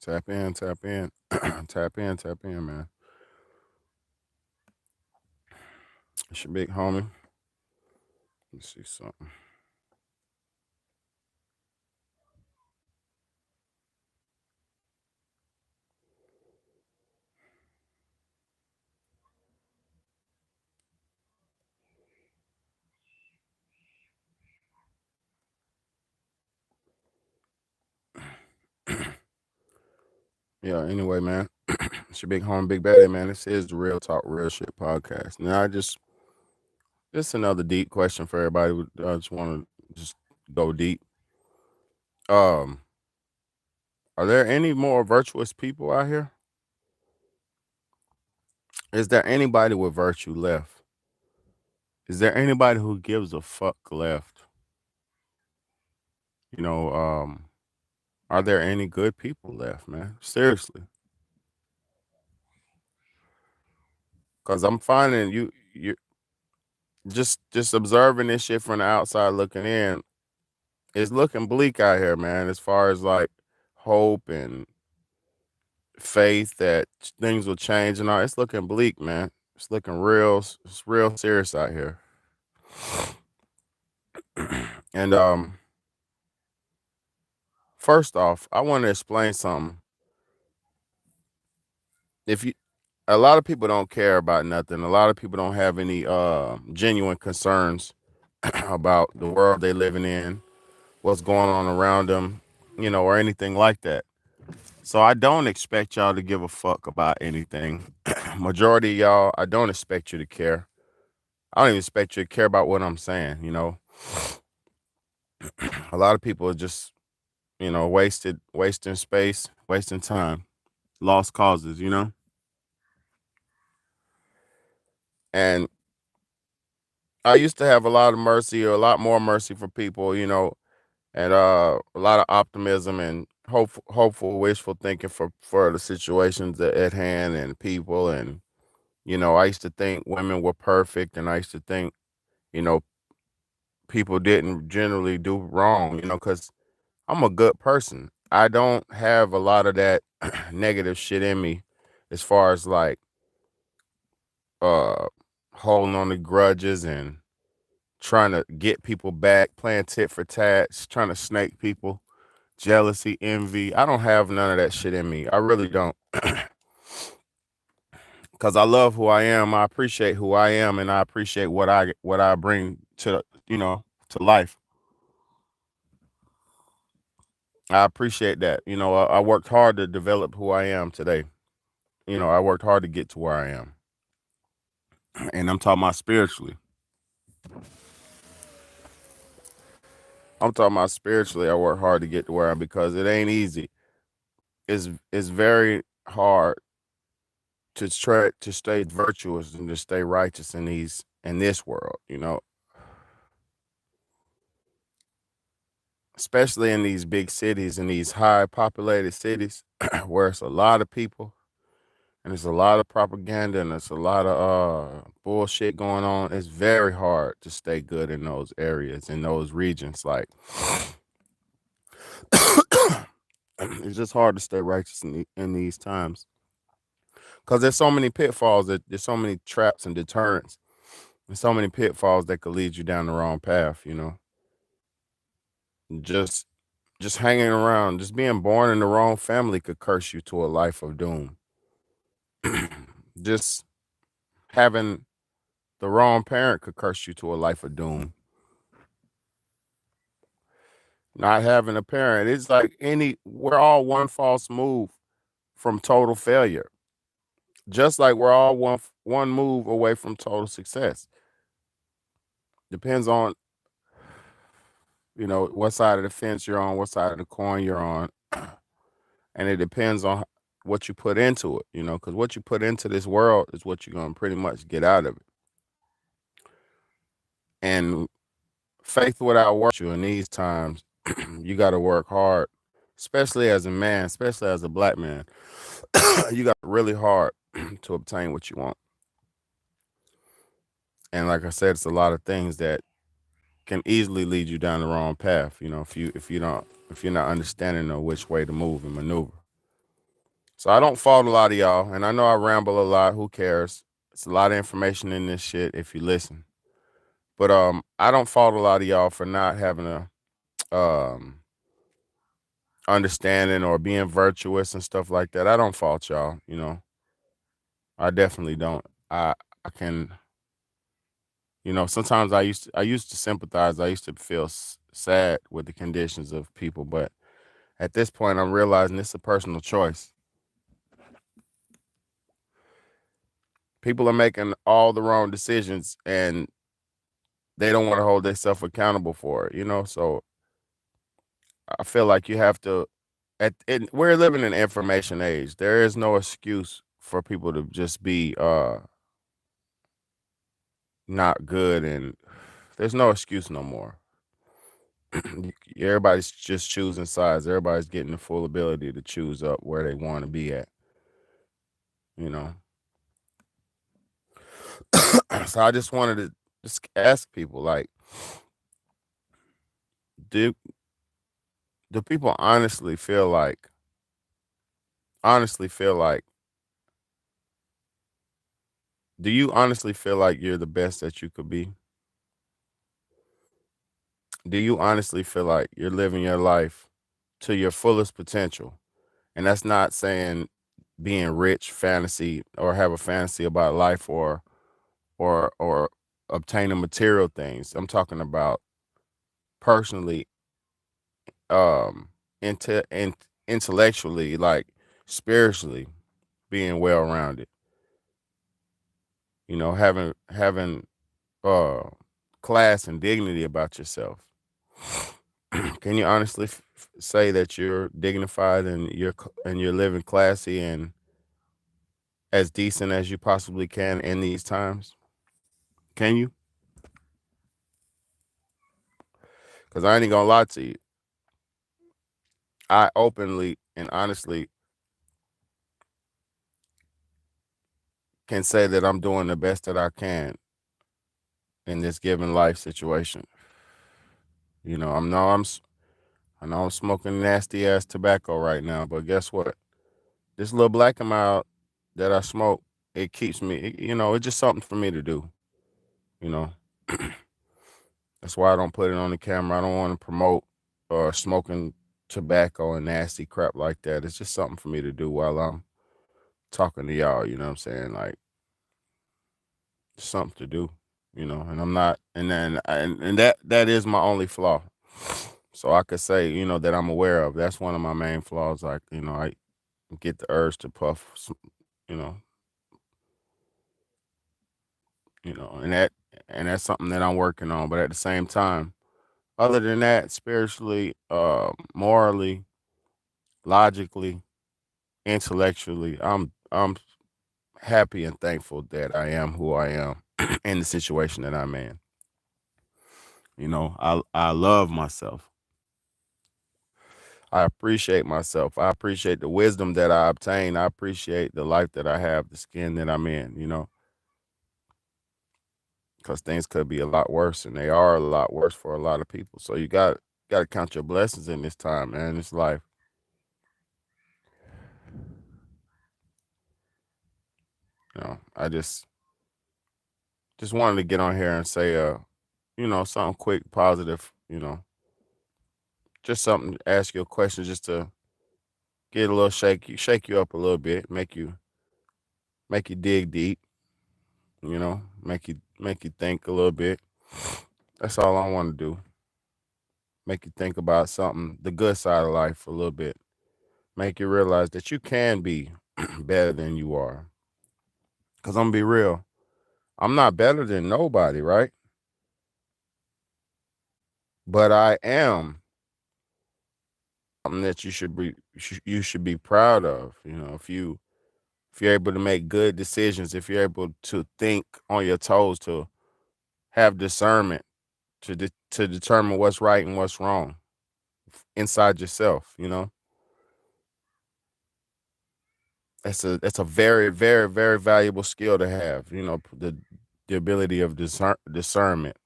Tap in, tap in, tap in, tap in, man. It's your big homie. Let's see something. Yeah, anyway, man. It's your big homie, big baddie, man. This is the Real Talk, Real Shit podcast. Now, just another deep question for everybody. I just want to just go deep. Um, are there any more virtuous people out here? Is there anybody with virtue left? Is there anybody who gives a fuck left? You know, are there any good people left, man? Seriously. Cause I'm finding you just observing this shit from the outside looking in, it's looking bleak out here, man, as far as like hope and faith that things will change and all. It's looking bleak, man. It's looking it's real serious out here. And first off, I want to explain something. If you A lot of people don't care about nothing. A lot of people don't have any genuine concerns about the world they living in, what's going on around them, or anything like that. So I don't expect y'all to give a fuck about anything. Majority of y'all, I don't expect you to care. I don't even expect you to care about what I'm saying. A lot of people are just, wasting space, wasting time, lost causes. And I used to have a lot of mercy, or a lot more mercy for people, and a lot of optimism and hopeful, wishful thinking for the situations at hand and people. And I used to think women were perfect, and I used to think you know people didn't generally do wrong, because I'm a good person. I don't have a lot of that negative shit in me, as far as like uh holding on to grudges and trying to get people back, playing tit for tat, trying to snake people, jealousy, envy. I don't have none of that shit in me. I really don't. Cause I love who I am. I appreciate who I am, and I appreciate what I bring to life. I appreciate that. I worked hard to develop who I am today. I worked hard to get to where I am. And I'm talking about spiritually. I'm talking about spiritually. I work hard to get to where I am, because it ain't easy. It's very hard to try to stay virtuous and to stay righteous in this world, especially in these big cities, in these high populated cities where it's a lot of people, and there's a lot of propaganda, and there's a lot of bullshit going on. It's very hard to stay good in those areas, in those regions. Like it's just hard to stay righteous in these times, because there's so many pitfalls, there's so many traps and deterrents, and so many pitfalls that could lead you down the wrong path. Just just hanging around, just being born in the wrong family could curse you to a life of doom. Just having the wrong parent could curse you to a life of doom. Not having a parent, it's like we're all one false move from total failure. Just like we're all one move away from total success. Depends on, what side of the fence you're on, what side of the coin you're on. And it depends on what you put into it, because what you put into this world is what you're going to pretty much get out of it. And faith without work in these times, you got to work hard, especially as a man, especially as a black man. You got really hard to obtain what you want. And like I said, it's a lot of things that can easily lead you down the wrong path, if you're not understanding of which way to move and maneuver. So I don't fault a lot of y'all, and I know I ramble a lot. Who cares? It's a lot of information in this shit if you listen. But I don't fault a lot of y'all for not having a understanding or being virtuous and stuff like that. I don't fault y'all. I definitely don't. I can. Sometimes I used to sympathize. I used to feel sad with the conditions of people, but at this point, I'm realizing it's a personal choice. People are making all the wrong decisions, and they don't want to hold themselves accountable for it. So I feel like you have to. We're living in an information age. There is no excuse for people to just be not good, and there's no excuse no more. Everybody's just choosing sides. Everybody's getting the full ability to choose up where they want to be at. You know. So I just wanted to just ask people, like, do do people honestly feel like do you honestly feel like you're the best that you could be? Do you honestly feel like you're living your life to your fullest potential? And that's not saying being rich, fantasy, or have a fantasy about life, or obtaining material things. I'm talking about personally, um, intellectually, like spiritually, being well rounded. Having uh class and dignity about yourself. Can you honestly say that you're dignified and you're living classy and as decent as you possibly can in these times? Can you? Because I ain't gonna lie to you. I openly and honestly can say that I'm doing the best that I can in this given life situation. You know, I know I'm smoking nasty ass tobacco right now, but guess what? This little black and mild that I smoke, it keeps me. It's just something for me to do. You know, that's why I don't put it on the camera. I don't want to promote smoking tobacco and nasty crap like that. It's just something for me to do while I'm talking to y'all. You know what I'm saying? Like, something to do. And I'm not, and then and that is my only flaw. So I could say, that I'm aware of. That's one of my main flaws. Like, I get the urge to puff, you know, and that's something that I'm working on. But at the same time, other than that, spiritually, morally, logically, intellectually, I'm happy and thankful that I am who I am in the situation that I'm in. I love myself. I appreciate myself. I appreciate the wisdom that I obtain. I appreciate the life that I have, the skin that I'm in, because things could be a lot worse, and they are a lot worse for a lot of people. So you got to count your blessings in this time, man. This life. I just wanted to get on here and say, something quick, positive. Just something. Ask you a question, just to get a little shake you up a little bit, make you dig deep. Make you think a little bit. That's all I want to do. Make you think about something, the good side of life a little bit. Make you realize that you can be better than you are. Cause I'm gonna be real. I'm not better than nobody, right? But I am something that you should be proud of. If you're able to make good decisions, if you're able to think on your toes, to have discernment, to determine what's right and what's wrong inside yourself. That's a very, very, very valuable skill to have. The ability of discernment.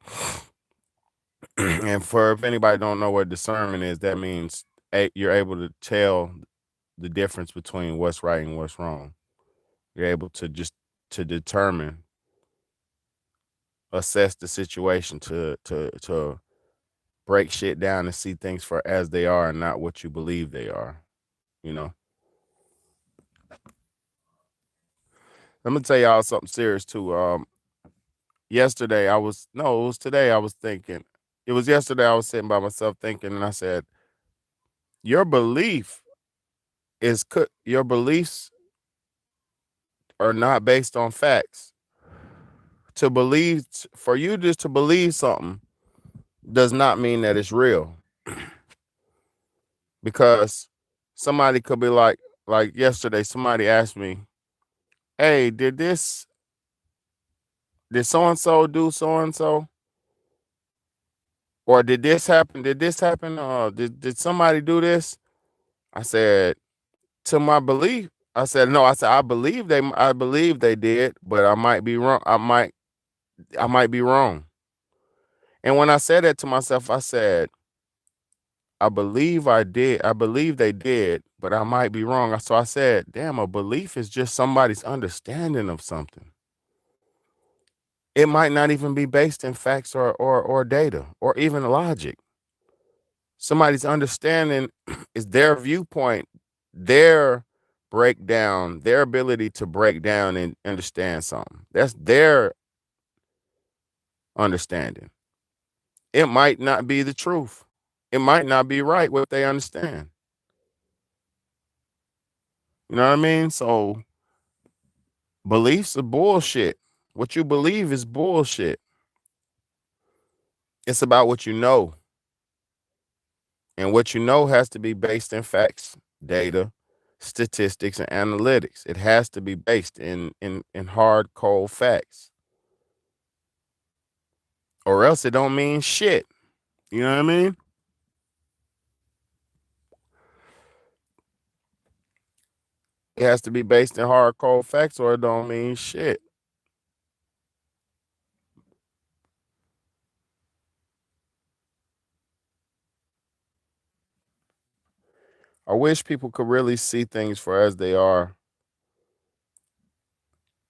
And for if anybody don't know what discernment is, that means you're able to tell. the difference between what's right and what's wrong. You're able to just to determine, assess the situation, to break shit down and see things for as they are and not what you believe they are. You know. Let me tell y'all something serious too. Yesterday I was no, it was today I was thinking. It was yesterday I was sitting by myself thinking, and I said, "Your belief your beliefs are not based on facts. To believe, for you just to believe something does not mean that it's real, because somebody could be like yesterday, somebody asked me, "Hey, did so and so do so and so, or did this happen? Did this happen? Did somebody do this?" I said, to my belief, I said no. I said I believe they did, but I might be wrong. I might be wrong. And when I said that to myself, I said, I believe I did. I believe they did, but I might be wrong. So I said, damn, a belief is just somebody's understanding of something. It might not even be based in facts or data or even logic. Somebody's understanding is their viewpoint, their breakdown, their ability to break down and understand something. That's their understanding. It might not be the truth. It might not be right what they understand. You know what I mean? So beliefs are bullshit. What you believe is bullshit. It's about what you know. And what you know has to be based in facts, data, statistics, and analytics. It has to be based in hard, cold facts. Or else it don't mean shit. You know what I mean? It has to be based in hard, cold facts, or it don't mean shit. I wish people could really see things for as they are.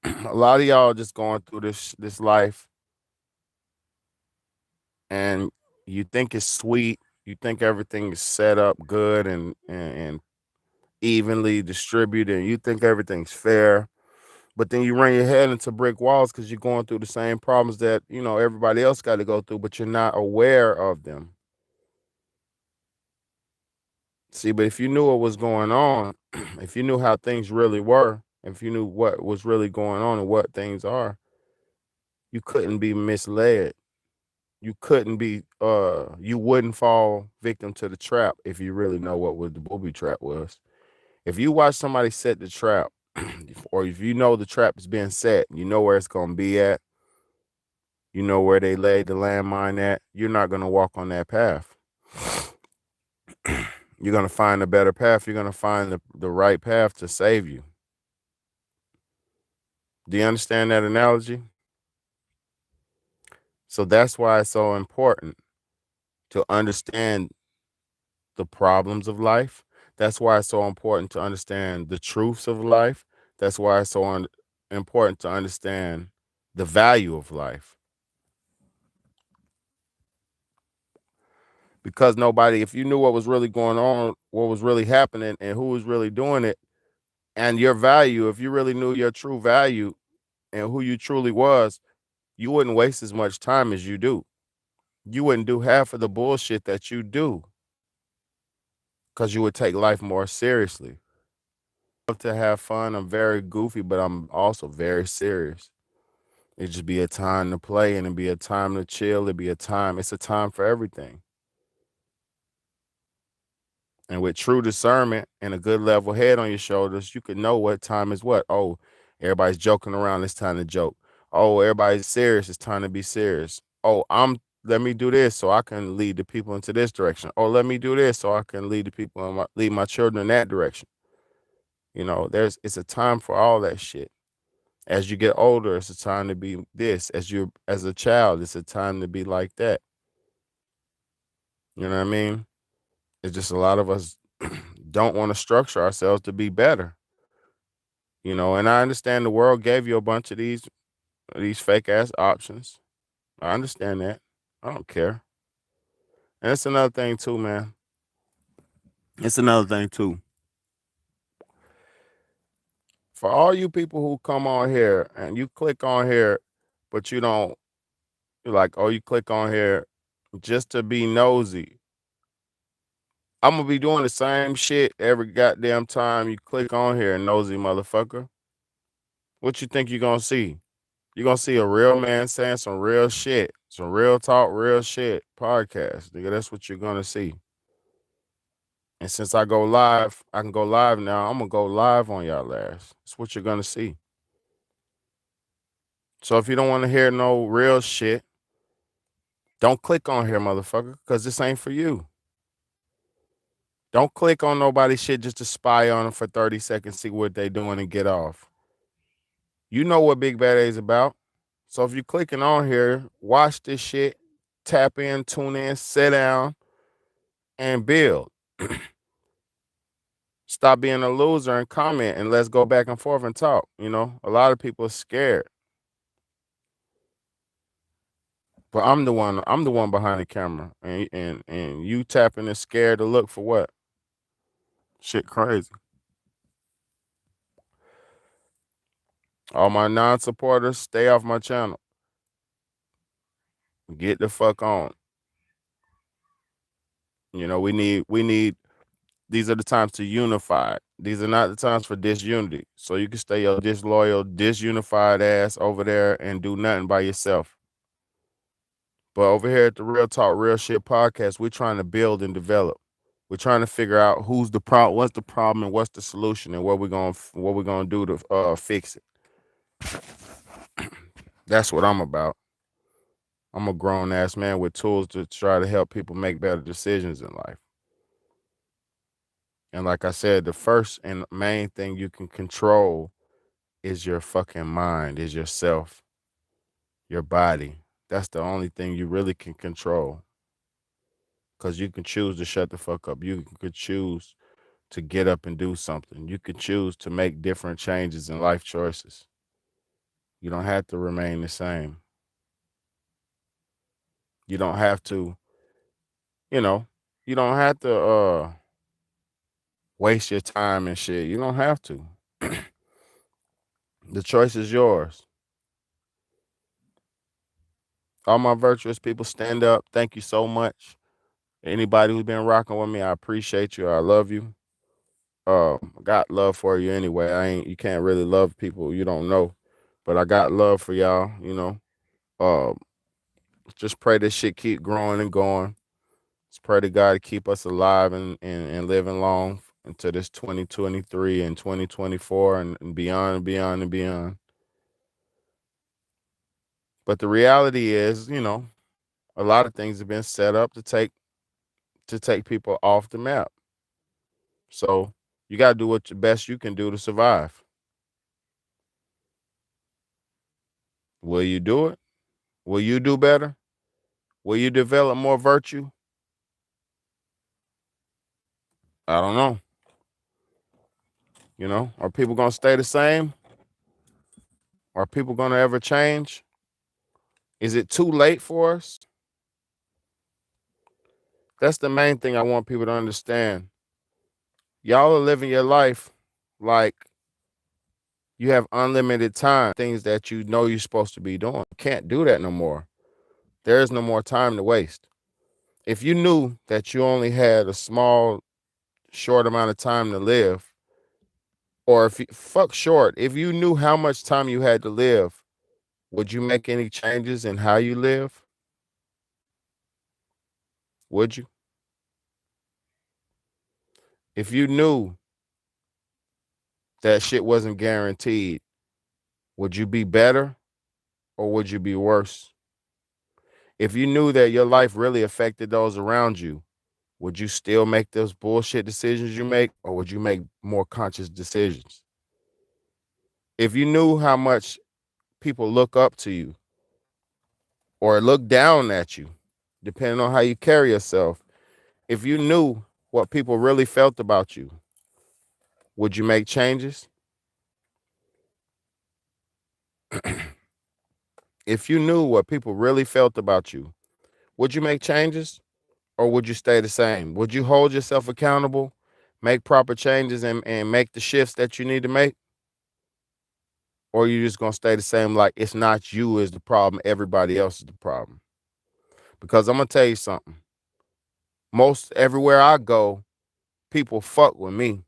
A lot of y'all just going through this life, and you think it's sweet. You think everything is set up good and evenly distributed, and you think everything's fair. But then you run your head into brick walls because you're going through the same problems that everybody else got to go through, but you're not aware of them. See, but if you knew what was going on, if you knew how things really were, if you knew what was really going on and what things are, you couldn't be misled. You couldn't be you wouldn't fall victim to the trap if you really know what was the booby trap was. If you watch somebody set the trap, or if you know the trap is being set, you know where it's gonna be at, you know where they laid the landmine at, you're not gonna walk on that path. You're gonna find a better path. You're gonna find the right path to save you. Do you understand that analogy? So that's why it's so important to understand the problems of life. That's why it's so important to understand the truths of life. That's why it's so important to understand the value of life. Because nobody, if you knew what was really going on, what was really happening, and who was really doing it, and your value, if you really knew your true value and who you truly was, you wouldn't waste as much time as you do. You wouldn't do half of the bullshit that you do because you would take life more seriously. I love to have fun. I'm very goofy, but I'm also very serious. It just be a time to play, and it'd be a time to chill. It'd be a time. It's a time for everything. And with true discernment and a good level head on your shoulders, you can know what time is what. Oh, everybody's joking around. It's time to joke. Oh, everybody's serious. It's time to be serious. Oh, let me do this so I can lead the people into this direction. Oh, let me do this so I can lead the people and lead my children in that direction. It's a time for all that shit. As you get older, it's a time to be this. As a child, it's a time to be like that. You know what I mean? It's just a lot of us don't want to structure ourselves to be better. And I understand the world gave you a bunch of these fake ass options. I understand that. I don't care. And it's another thing too, man. It's another thing too. For all you people who come on here and you click on here, but you don't, you're like, oh, you click on here just to be nosy. I'm gonna be doing the same shit every goddamn time you click on here, nosy motherfucker. What you think you're gonna see? You're gonna see a real man saying some real shit, some real talk, real shit podcast. Nigga, that's what you're gonna see. And since I go live, I can go live now. I'm gonna go live on y'all ass. That's what you're gonna see. So if you don't want to hear no real shit, don't click on here, motherfucker, because this ain't for you. Don't click on nobody's shit just to spy on them for 30 seconds, see what they doing and get off. You know what Big Bad A is about. So if you're clicking on here, watch this shit, tap in, tune in, sit down, and build. Stop being a loser and comment, and let's go back and forth and talk. A lot of people are scared. But I'm the one behind the camera. And you tapping is scared to look for what? Shit crazy. All my non-supporters, stay off my channel. Get the fuck on. We need these are the times to unify. These are not the times for disunity. So you can stay your disloyal, disunified ass over there and do nothing by yourself. But over here at the Real Talk, Real Shit podcast, we're trying to build and develop. We're trying to figure out what's the problem, and what's the solution, and what we're gonna do to fix it. That's what I'm about. I'm a grown ass man with tools to try to help people make better decisions in life. And like I said, the first and main thing you can control is your fucking mind, is yourself, your body. That's the only thing you really can control. Because you can choose to shut the fuck up. You could choose to get up and do something. You could choose to make different changes in life choices. You don't have to remain the same. You don't have to, you know, you don't have to waste your time and shit. You don't have to. The choice is yours. All my virtuous people, stand up. Thank you so much. Anybody who's been rocking with me, I appreciate you. I love you. I got love for you anyway. You can't really love people you don't know, but I got love for y'all. Um, just pray this shit keep growing and going. Just pray to God to keep us alive and living long into this 2023 and 2024 and beyond and beyond and beyond. But the reality is, a lot of things have been set up to take people off the map. So you got to do what the best you can do to survive. Will you do it? Will you do better? Will you develop more virtue? I don't know. Are people going to stay the same? Are people going to ever change? Is it too late for us? That's the main thing I want people to understand. Y'all are living your life like you have unlimited time, things that you know you're supposed to be doing. You can't do that no more. There is no more time to waste. If you knew that you only had a small, short amount of time to live, or if you knew how much time you had to live, would you make any changes in how you live? Would you? If you knew that shit wasn't guaranteed, would you be better or would you be worse? If you knew that your life really affected those around you, would you still make those bullshit decisions you make, or would you make more conscious decisions? If you knew how much people look up to you or look down at you, depending on how you carry yourself, if you knew what people really felt about you, Would you make changes? If you knew what people really felt about you, would you make changes or would you stay the same? Would you hold yourself accountable, make proper changes and make the shifts that you need to make? Or are you just gonna stay the same like it's not you is the problem, everybody else is the problem? Because I'm gonna tell you something. Most everywhere I go, people fuck with me.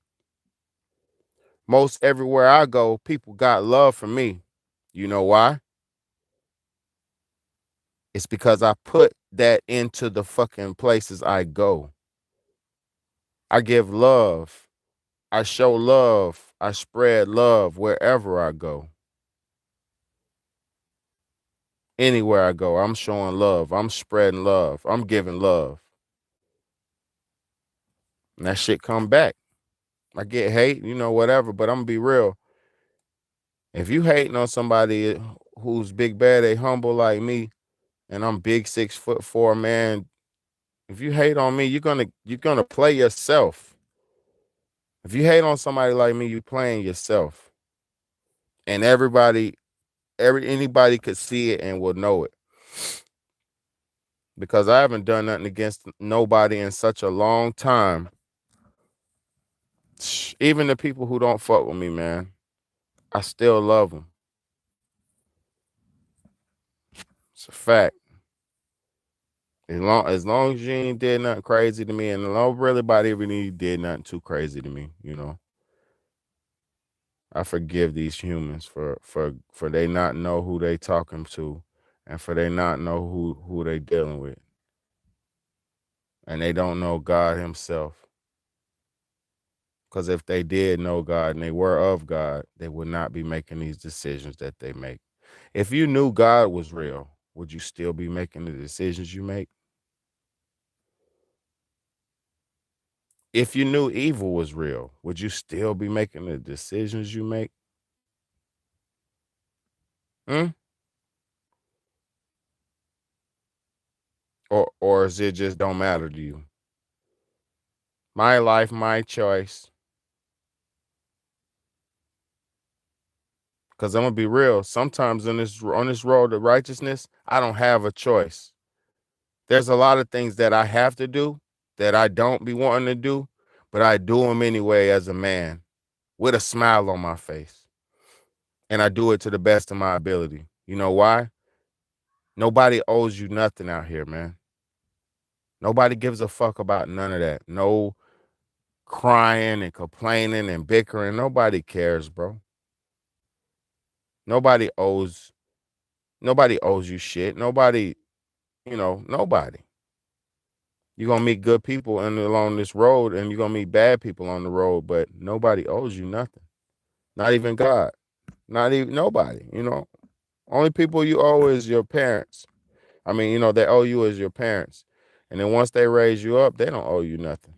Most everywhere I go, people got love for me. You know why? It's because I put that into the fucking places I go. I give love. I show love. I spread love wherever I go. Anywhere I go, I'm showing love. I'm spreading love. I'm giving love. And that shit come back. I get hate, whatever, but I'm gonna be real. If you hating on somebody who's big bad, they humble like me, and I'm big 6'4" man, if you hate on me, you're gonna play yourself. If you hate on somebody like me, you playing yourself. And anybody could see it and will know it. Because I haven't done nothing against nobody in such a long time. Even the people who don't fuck with me, man, I still love them. It's a fact. As long as you ain't did nothing crazy to me, and nobody really did nothing too crazy to me, I forgive these humans for they not know who they talking to, and for they not know who they dealing with, and they don't know God Himself. Because if they did know God and they were of God, they would not be making these decisions that they make. If you knew God was real, would you still be making the decisions you make? If you knew evil was real, would you still be making the decisions you make? Hmm? Or is it just don't matter to you? My life, my choice. Because I'm gonna be real. Sometimes on this road to righteousness, I don't have a choice. There's a lot of things that I have to do that I don't be wanting to do, but I do them anyway as a man with a smile on my face. And I do it to the best of my ability. You know why? Nobody owes you nothing out here, man. Nobody gives a fuck about none of that. No crying and complaining and bickering. Nobody cares, bro. Nobody owes nobody owes you shit. Nobody. You're gonna meet good people along this road, and you're gonna meet bad people on the road, but nobody owes you nothing. Not even God. Not even nobody. Only people you owe is your parents. I mean, they owe you as your parents. And then once they raise you up, they don't owe you nothing.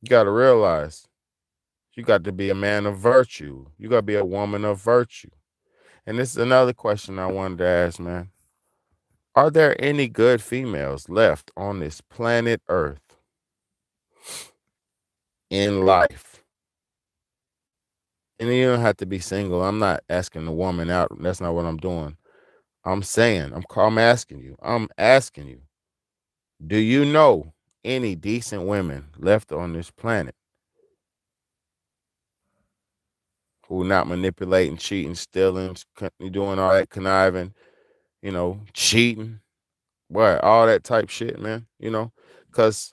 You got to realize you got to be a man of virtue. You got to be a woman of virtue. And this is another question I wanted to ask, man. Are there any good females left on this planet Earth in life? And you don't have to be single. I'm not asking the woman out. That's not what I'm doing. I'm asking you. I'm asking you. Do you know any decent women left on this planet who not manipulating, cheating, stealing, doing all that conniving, cheating, what, all that type shit, man? Because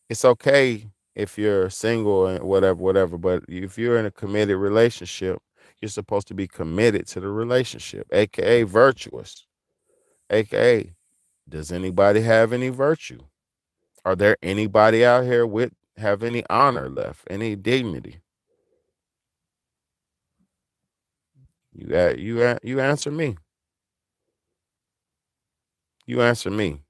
it's okay if you're single and whatever, but if you're in a committed relationship, you're supposed to be committed to the relationship, aka virtuous, aka does anybody have any virtue? Are there anybody out here with have any honor left, any dignity? You answer me. You answer me.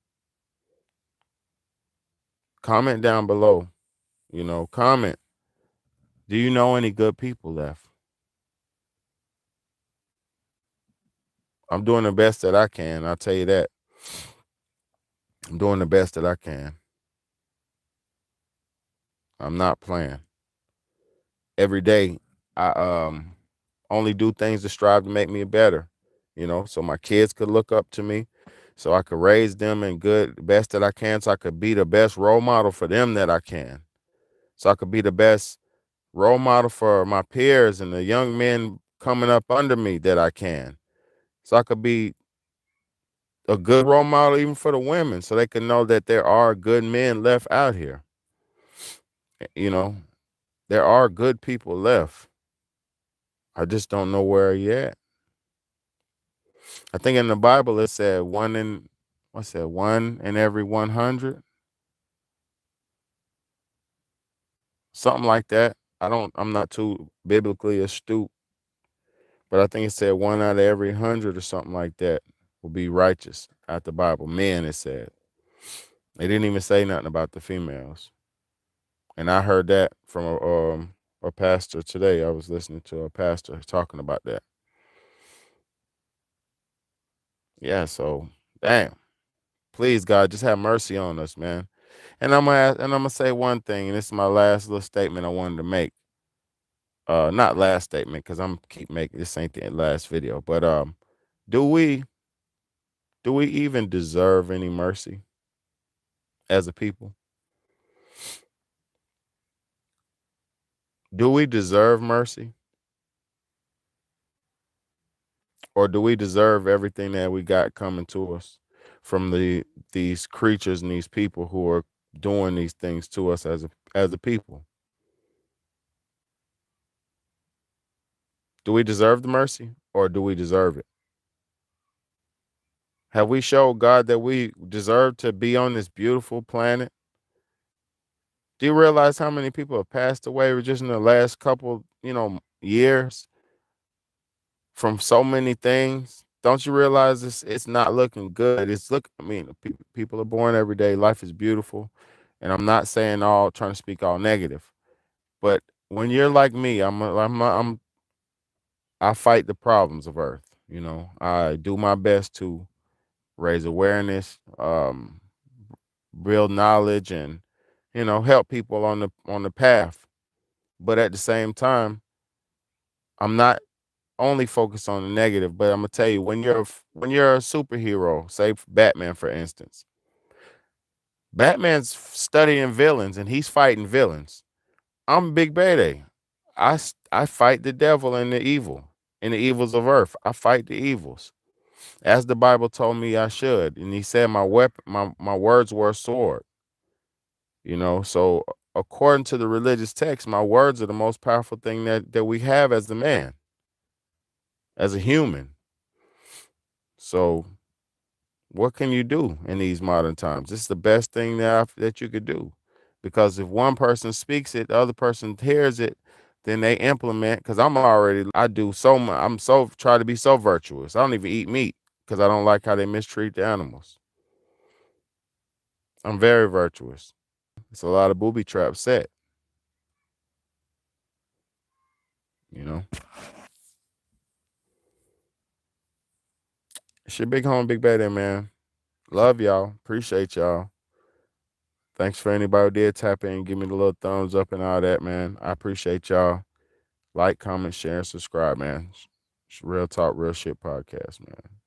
Comment down below. Comment. Do you know any good people left? I'm doing the best that I can. I'll tell you that. I'm doing the best that I can. I'm not playing. Every day, I only do things to strive to make me better. So my kids could look up to me, so I could raise them in good, the best that I can, so I could be the best role model for them that I can, so I could be the best role model for my peers and the young men coming up under me that I can, so I could be a good role model even for the women, so they can know that there are good men left out here. You know, there are good people left. I just don't know where yet. I think in the Bible it said what's that, one in every 100, something like that. I'm not too biblically astute, but I think it said one out of every 100 or something like that will be righteous out the Bible. Men, it said. They didn't even say nothing about the females. And I heard that from a pastor today. I was listening to a pastor talking about that. Yeah, so damn. Please, God, just have mercy on us, man. And I'm gonna say one thing, and this is my last little statement I wanted to make. Not last statement, because I'm keep making this ain't the last video, but do we do we even deserve any mercy as a people? Do we deserve mercy? Or do we deserve everything that we got coming to us from these creatures and these people who are doing these things to us as a people? Do we deserve the mercy, or do we deserve it? Have we showed God that we deserve to be on this beautiful planet? Do you realize how many people have passed away just in the last couple, years from so many things? Don't you realize it's not looking good? I mean, people are born every day. Life is beautiful. And I'm not saying trying to speak all negative, but when you're like me, I fight the problems of Earth. I do my best to raise awareness, build knowledge, and help people on the path. But at the same time, I'm not only focused on the negative. But I'm gonna tell you, when you're a superhero, say Batman for instance, Batman's studying villains and he's fighting villains. I'm Big Bad. I fight the devil and the evils of earth. I fight the evils as the Bible told me I should, and He said my words were a sword. So according to the religious text, my words are the most powerful thing that we have as a man, as a human. So what can you do in these modern times? It's the best thing that you could do, because if one person speaks it, the other person hears it, then they implement. Because I do so much. Try to be so virtuous. I don't even eat meat because I don't like how they mistreat the animals. I'm very virtuous. It's a lot of booby traps set. You know, it's your big home, big baby, man. Love y'all. Appreciate y'all. Thanks for anybody who did tap in and give me the little thumbs up and all that, man. I appreciate y'all. Like, comment, share, and subscribe, man. It's Real Talk, Real Shit podcast, man.